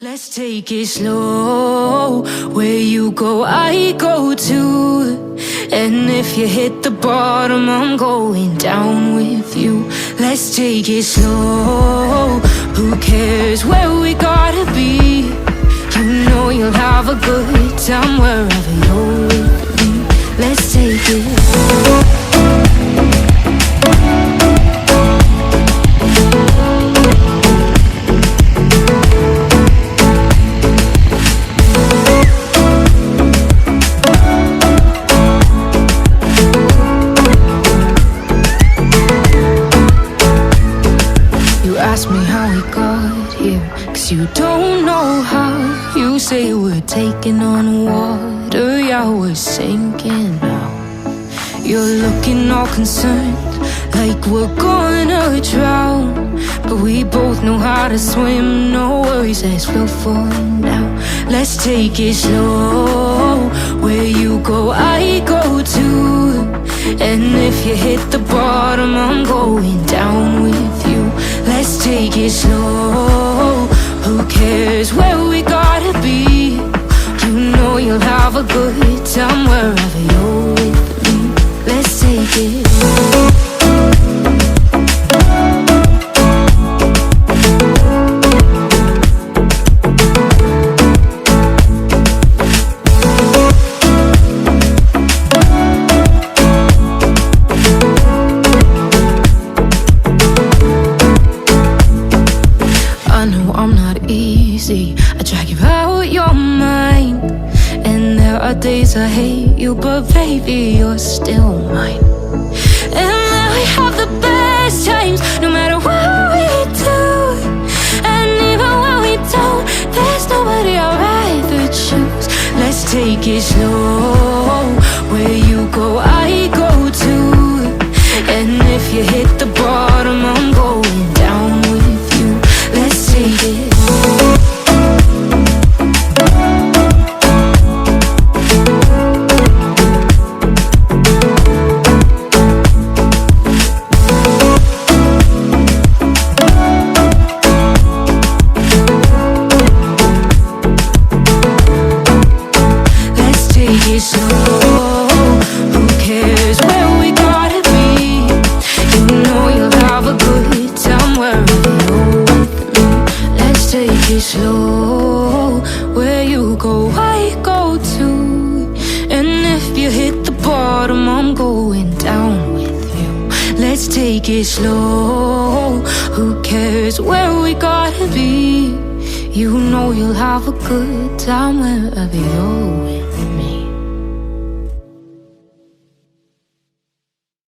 Let's take it slow. Where you go, I go too. And if you hit the bottom, I'm going down with you. Let's take it slow. Who cares where we gotta be? You know you'll have a good time wherever you're with me. Let's take it slow. Ask me how we got here, 'cause you don't know how. You say we're taking on water, yeah, we're sinking now. You're looking all concerned, like we're gonna drown. But we both know how to swim, no worries, let's flow for now. Let's take it slow. Where you go, I go too. And if you hit the bottom, I'm going down with you. Let's take it slow. Who cares where we gotta be? You know you'll have a good time wherever you're with me. Let's take it slow. I'm not easy, I drag you out your mind. And there are days I hate you, but baby, you're still mine. And then we have the best times, no matter what we do. And even when we don't, there's nobody I'd rather choose. Let's take it slow. Where you go, I go too. And if you hit the bottom, I'm going down with you. Let's take it slow. Let's take it slow. Who cares where we gotta be? You know you'll have a good time wherever you're with me. Let's take it slow. Where you go, I go too. And if you hit the bottom, I'm going down with you. Let's take it slow. Who cares where we gotta be? You know you'll have a good time wherever you're with me.